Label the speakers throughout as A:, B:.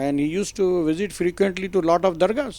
A: and he used to visit frequently to lot of dargahs.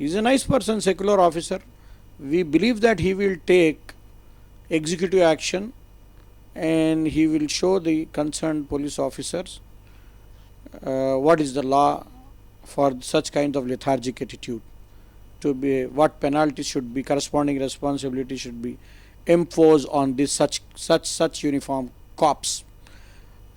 A: He is a nice person, secular officer. We believe that he will take executive action and he will show the concerned police officers what is the law for such kind of lethargic attitude, to be what penalty should be, corresponding responsibility should be imposed on this such uniform cops.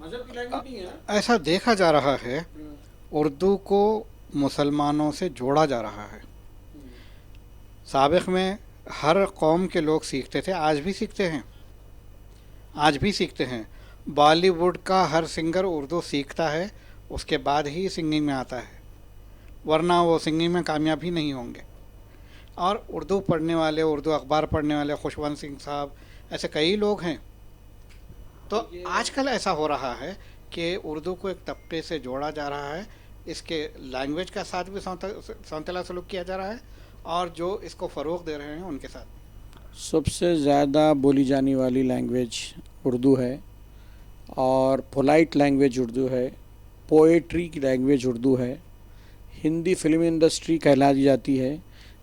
A: مذہب کی language نہیں ہے.
B: ایسا دیکھا جا رہا ہے اردو کو مسلمانوں سے جوڑا جا رہا ہے. سابق میں ہر قوم کے لوگ سیکھتے تھے، آج بھی سیکھتے ہیں، آج بھی سیکھتے ہیں. بالی ووڈ کا ہر سنگر اردو سیکھتا ہے، اس کے بعد ہی سنگنگ میں آتا ہے، ورنہ وہ سنگنگ میں کامیاب ہی نہیں ہوں گے. اور اردو پڑھنے والے، اردو اخبار پڑھنے والے خوشونت سنگھ صاحب، ایسے کئی لوگ ہیں. تو آج کل ایسا ہو رہا ہے کہ اردو کو ایک طبقے سے جوڑا جا رہا ہے، اس کے لینگویج کا ساتھ بھی سونتلا سلوک کیا جا رہا ہے، اور جو اس کو فروغ دے رہے ہیں ان کے ساتھ.
A: سب سے زیادہ بولی جانے والی لینگویج اردو ہے، اور پولائٹ لینگویج اردو ہے، پوئٹری کی لینگویج اردو ہے. ہندی فلم انڈسٹری کہلائی جاتی ہے،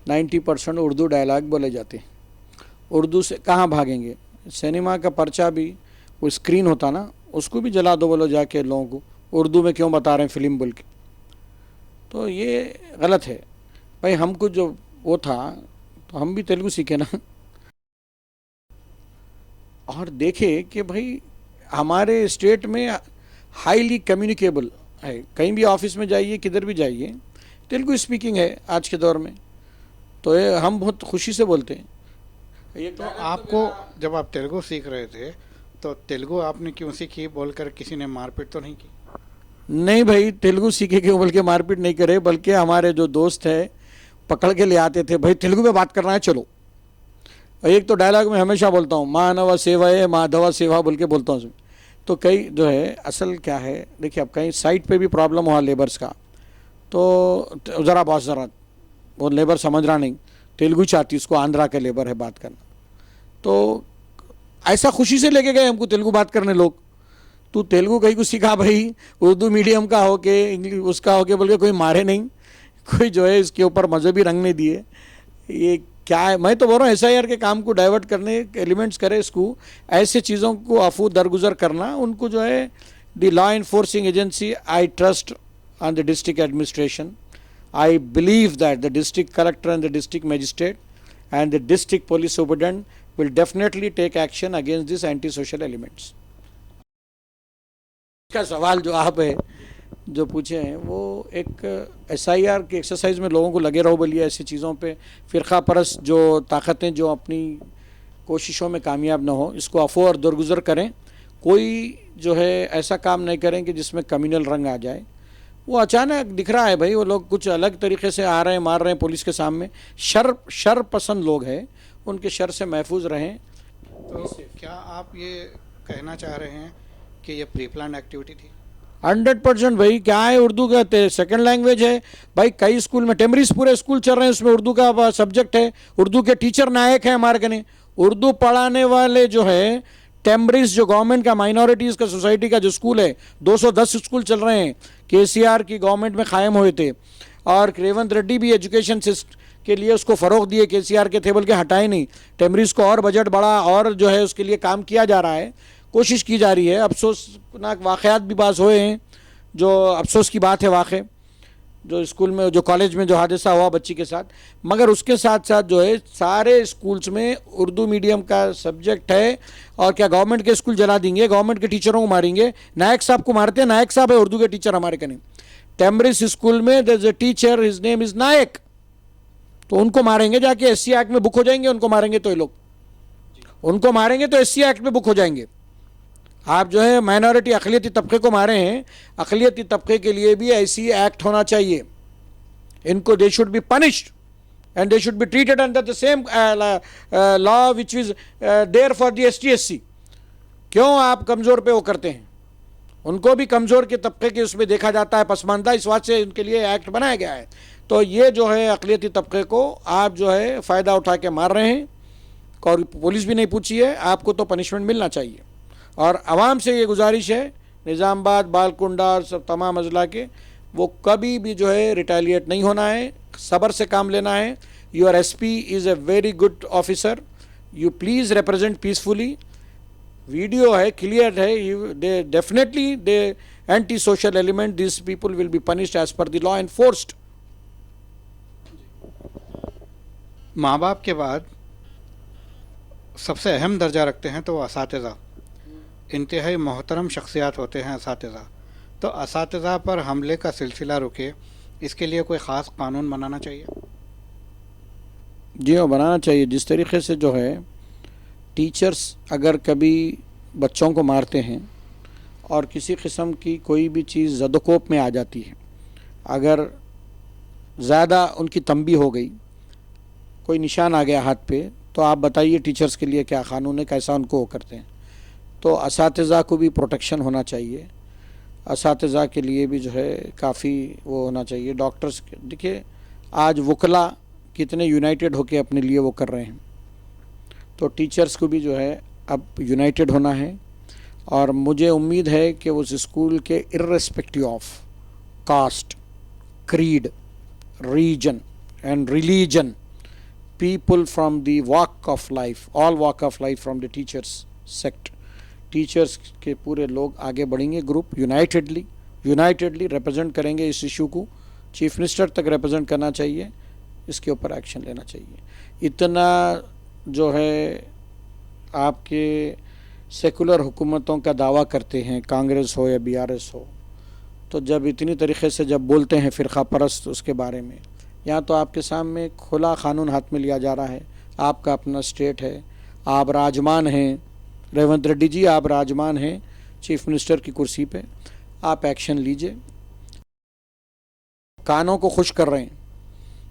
A: 90% اردو ڈائلاگ بولے جاتے ہیں. اردو سے کہاں بھاگیں گے؟ سنیما کا پرچہ بھی وہ اسکرین ہوتا نا، اس کو بھی جلا دو بولو جا کے لوگوں کو، اردو میں کیوں بتا رہے ہیں فلم بول کے. تو یہ غلط ہے بھائی. ہم کو جو وہ تھا تو ہم بھی تیلگو سیکھے نا، اور دیکھے کہ بھائی ہمارے اسٹیٹ میں ہائیلی کمیونیکیبل ہے. کہیں بھی آفس میں جائیے، کدھر بھی جائیے، تیلگو اسپیکنگ ہے آج کے دور میں. تو یہ ہم بہت خوشی سے بولتے ہیں.
B: تو آپ کو جب آپ تیلگو سیکھ رہے تھے تو تیلگو آپ نے کیوں سیکھی؟ بول کر کسی نے مار پیٹ تو نہیں کی؟
A: نہیں بھائی، تیلگو سیکھے کیوں بلکہ مار پیٹ نہیں کرے، بلکہ ہمارے جو دوست ہیں پکڑ کے لے آتے تھے، بھائی تیلگو میں بات کرنا ہے چلو. ایک تو ڈائلاگ میں ہمیشہ بولتا ہوں، مانوا سیوا ہے مادھوا سیوا بول کے بولتا ہوں. تو کئی جو ہے اصل کیا ہے، دیکھیے اب کہیں سائٹ پہ بھی پرابلم ہوا لیبرز کا، تو ذرا باس ذرا وہ لیبر سمجھ رہا نہیں، تیلگو چاہتی، اس کو آندھرا کا لیبر ہے بات کرنا. تو ایسا خوشی سے لے کے گئے ہم کو تیلگو بات کرنے لوگ. تو تیلگو کہیں کو سیکھا بھائی، اردو میڈیم کا ہو کے انگلش اس کا ہو کے، بول کے کوئی مارے نہیں، کوئی جو ہے اس کے اوپر مذہبی رنگ نہیں دیے. یہ کیا ہے؟ میں تو بول رہا ہوں ایس آئی آر کے کام کو ڈائیورٹ کرنے ایلیمنٹس کرے، اس کو ایسے چیزوں کو عفو درگزر کرنا. ان کو جو ہے the law enforcing agency, I trust on the district administration. I believe that the district collector and the district magistrate and the district police superintendent will definitely take action against this anti social elements. کا سوال جو آپ ہے جو پوچھے ہیں، وہ ایک ایس آئی آر کی ایکسرسائز میں لوگوں کو لگے رہو بولیے ایسی چیزوں پہ. فرقہ پرست جو طاقتیں جو اپنی کوششوں میں کامیاب نہ ہو، اس کو عفو اور درگزر کریں. کوئی جو ہے ایسا کام نہیں کریں کہ جس میں کمیونل رنگ آ جائے. وہ اچانک دکھ رہا ہے بھائی، وہ لوگ کچھ الگ طریقے سے آ رہے ہیں، مار رہے ہیں پولیس کے سامنے. شر پسند لوگ ہیں، ان کے شر سے محفوظ رہیں.
B: تو کیا آپ یہ کہنا چاہ رہے ہیں کہ یہ پری پلان ایکٹیویٹی تھی؟
A: 100% بھائی. کیا ہے، اردو کا سیکنڈ لینگویج ہے بھائی. کئی اسکول میں ٹیمریز پورے اسکول چل رہے ہیں، اس میں اردو کا سبجیکٹ ہے. اردو کے ٹیچر نائک ہیں ہمارے کنے. اردو پڑھانے والے جو ہے ٹیمریز، جو گورنمنٹ کا مائنورٹیز کا سوسائٹی کا جو اسکول ہے، 210 اسکول چل رہے ہیں، کے سی آر کی گورنمنٹ میں قائم ہوئے تھے. اور ریونت ریڈی بھی ایجوکیشن کے لیے اس کو فروغ دیے، کے سی آر کے تھے بول کے ہٹائے نہیں. ٹیمریز کو اور بجٹ بڑھا، اور جو ہے اس کے لیے کام کیا جا رہا ہے، کوشش کی جا رہی ہے. افسوسناک واقعات بھی بعض ہوئے ہیں، جو افسوس کی بات ہے واقع، جو اسکول میں جو کالج میں جو حادثہ ہوا بچی کے ساتھ. مگر اس کے ساتھ ساتھ جو ہے سارے اسکولز میں اردو میڈیم کا سبجیکٹ ہے. اور کیا گورنمنٹ کے اسکول جلا دیں گے؟ گورنمنٹ کے ٹیچروں کو ماریں گے؟ نائک صاحب کو مارتے ہیں، نائک صاحب ہے اردو کے ٹیچر ہمارے کنے. ٹیمرس اسکول میں دیر از اے ٹیچر، ہز نیم از نائک. تو ان کو ماریں گے جا کے؟ ایس سی ایکٹ میں بک ہو جائیں گے. ان کو ماریں گے تو یہ لوگ، ان کو ماریں گے تو ایس سی ایکٹ میں بک ہو جائیں گے. آپ جو ہے مائنورٹی اقلیتی طبقے کو مارے ہیں، اقلیتی طبقے کے لیے بھی ایسی ایکٹ ہونا چاہیے. ان کو they should be punished and they should be treated under the same law which is there for the S T S C. کیوں آپ کمزور پہ وہ کرتے ہیں؟ ان کو بھی کمزور کے طبقے کے اس میں دیکھا جاتا ہے، پسماندہ، اس واسطے سے ان کے لیے ایکٹ بنایا گیا ہے. تو یہ جو ہے اقلیتی طبقے کو آپ جو ہے فائدہ اٹھا کے مار رہے ہیں، اور پولیس بھی نہیں پوچھی ہے. آپ کو تو پنشمنٹ ملنا چاہیے. اور عوام سے یہ گزارش ہے، نظام آباد، بالکنڈہ اور سب تمام اضلاع کے، وہ کبھی بھی جو ہے ریٹیلیٹ نہیں ہونا ہے، صبر سے کام لینا ہے. Your S P is a very good officer, you please represent peacefully. Video ہے، کلیئر ہے، they definitely they anti social element, these people will be punished as per the law enforced.
B: ماں باپ کے بعد سب سے اہم درجہ رکھتے ہیں تو وہ اساتذہ. انتہائی محترم شخصیات ہوتے ہیں اساتذہ، تو اساتذہ پر حملے کا سلسلہ رکے اس کے لیے کوئی خاص قانون بنانا چاہیے؟
A: جی ہاں، بنانا چاہیے. جس طریقے سے جو ہے ٹیچرز اگر کبھی بچوں کو مارتے ہیں اور کسی قسم کی کوئی بھی چیز زد و کوب میں آ جاتی ہے، اگر زیادہ ان کی تنبیہ ہو گئی، کوئی نشان آ گیا ہاتھ پہ، تو آپ بتائیے ٹیچرز کے لیے کیا قانون ہے، کیسا ان کو وہ کرتے ہیں. تو اساتذہ کو بھی پروٹیکشن ہونا چاہیے. اساتذہ کے لیے بھی جو ہے کافی وہ ہونا چاہیے. ڈاکٹرز دیکھیے آج وکلا کتنے یونائٹڈ ہو کے اپنے لیے وہ کر رہے ہیں، تو ٹیچرز کو بھی جو ہے اب یونائٹڈ ہونا ہے. اور مجھے امید ہے کہ اس اسکول کے irrespective of caste, creed, region and religion, people from the walk of life, all walk of life from the teachers sect، teachers کے پورے لوگ آگے بڑھیں گے. گروپ یونائٹڈلی ریپرزینٹ کریں گے اس ایشو کو. چیف منسٹر تک ریپرزینٹ کرنا چاہیے، اس کے اوپر ایکشن لینا چاہیے. اتنا جو ہے آپ کے سیکولر حکومتوں کا دعویٰ کرتے ہیں، کانگریس ہو یا BRS ہو، تو جب اتنی طریقے سے جب بولتے ہیں فرقہ پرست اس کے بارے میں، یہاں تو آپ کے سامنے کھلا قانون ہاتھ میں لیا جا رہا ہے. آپ کا اپنا اسٹیٹ ہے، آپ راجمان ہیں، ریونت ریڈی جی آپ راجمان ہیں چیف منسٹر کی کرسی پہ، آپ ایکشن لیجئے. کانوں کو خوش کر رہے ہیں،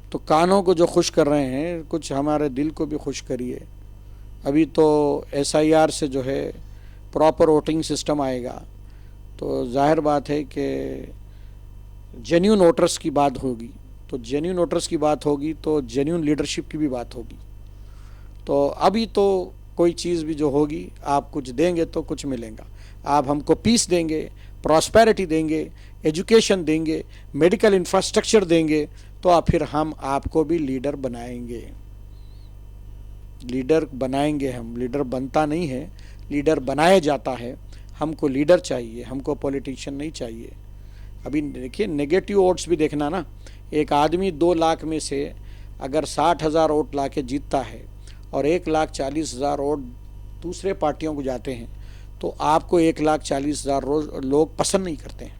A: تو کانوں کو جو خوش کر رہے ہیں کچھ ہمارے دل کو بھی خوش کریے. ابھی تو SIR سے جو ہے پراپر ووٹنگ سسٹم آئے گا، تو ظاہر بات ہے کہ جینیون ووٹرز کی بات ہوگی. تو جینیون ووٹرز کی بات ہوگی تو جینیون لیڈرشپ کی بھی بات ہوگی. تو ابھی تو کوئی چیز بھی جو ہوگی آپ کچھ دیں گے تو کچھ ملیں گا. آپ ہم کو پیس دیں گے، پراسپیرٹی دیں گے، ایجوکیشن دیں گے، میڈیکل انفراسٹرکچر دیں گے، تو پھر ہم آپ کو بھی لیڈر بنائیں گے. لیڈر بنائیں گے ہم. لیڈر بنتا نہیں ہے، لیڈر بنایا جاتا ہے. ہم کو لیڈر چاہیے، ہم کو پولیٹیشین نہیں چاہیے. ابھی دیکھیے نیگیٹو ووٹس بھی دیکھنا نا. ایک آدمی 2 لاکھ میں سے اگر 60,000 ووٹ لا کے جیتتا ہے اور 1,40,000 ووٹ دوسرے پارٹیوں کو جاتے ہیں، تو آپ کو 1,40,000 لوگ پسند نہیں کرتے ہیں.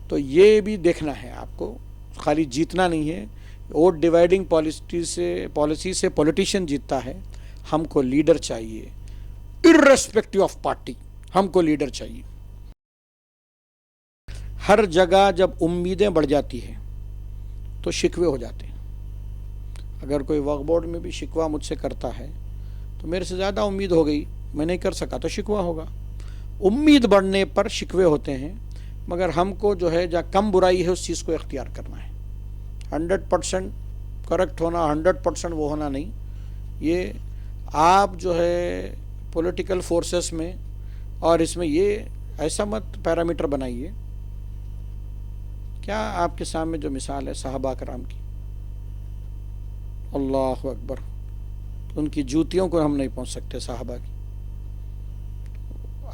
A: تو یہ بھی دیکھنا ہے آپ کو، خالی جیتنا نہیں ہے. ووٹ ڈیوائڈنگ پالیسی سے پولیٹیشین جیتتا ہے. ہم کو لیڈر چاہیے، ارریسپیکٹیو آف پارٹی ہم کو لیڈر چاہیے. ہر جگہ جب امیدیں بڑھ جاتی ہیں تو شکوے ہو جاتے ہیں. اگر کوئی وقف بورڈ میں بھی شکوہ مجھ سے کرتا ہے تو میرے سے زیادہ امید ہو گئی، میں نہیں کر سکا تو شکوہ ہوگا. امید بڑھنے پر شکوے ہوتے ہیں، مگر ہم کو جو ہے جہاں کم برائی ہے اس چیز کو اختیار کرنا ہے. 100% کریکٹ ہونا، 100% وہ ہونا نہیں. یہ آپ جو ہے پولیٹیکل فورسز میں اور اس میں یہ ایسا مت پیرامیٹر بنائیے. کیا آپ کے سامنے جو مثال ہے صحابہ کرام کی، اللہ اکبر، ان کی جوتیوں کو ہم نہیں پہنچ سکتے صحابہ کی.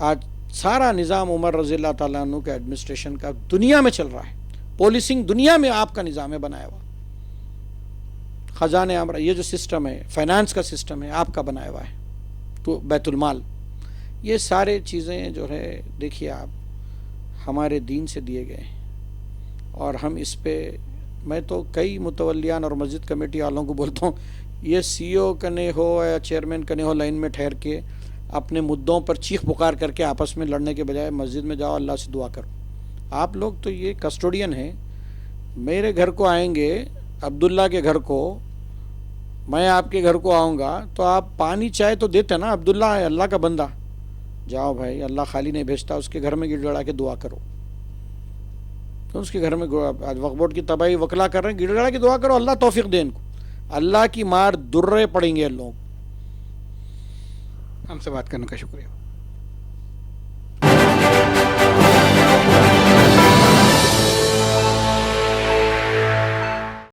A: آج سارا نظام عمر رضی اللہ تعالیٰ عنہ کے ایڈمنسٹریشن کا دنیا میں چل رہا ہے. پولیسنگ دنیا میں آپ کا نظام ہے بنایا ہوا. خزانہ امر، یہ جو سسٹم ہے، فائنانس کا سسٹم ہے آپ کا بنایا ہوا ہے. تو بیت المال، یہ سارے چیزیں جو ہے دیکھیے آپ ہمارے دین سے دیے گئے ہیں. اور ہم اس پہ، میں تو کئی متولیان اور مسجد کمیٹی والوں کو بولتا ہوں، یہ CEO کنے ہو یا چیئرمین کنے ہو، لائن میں ٹھہر کے اپنے مدعوں پر چیخ پکار کر کے آپس میں لڑنے کے بجائے مسجد میں جاؤ، اللہ سے دعا کرو. آپ لوگ تو یہ کسٹوڈین ہیں. میرے گھر کو آئیں گے، عبداللہ کے گھر کو، میں آپ کے گھر کو آؤں گا تو آپ پانی چائے تو دیتے نا. عبداللہ ہے اللہ کا بندہ، جاؤ بھائی، اللہ خالی نہیں بھیجتا. اس کے گھر میں گڑ گڑا کے دعا کرو. تو اس کے گھر میں وقف بورڈ کی تباہی وکلا کر رہے ہیں، گڑ گڑا کے دعا کرو، اللہ توفیق دے ان کو. اللہ کی مار درے پڑیں گے لوگ.
B: ہم سے بات کرنے کا شکریہ.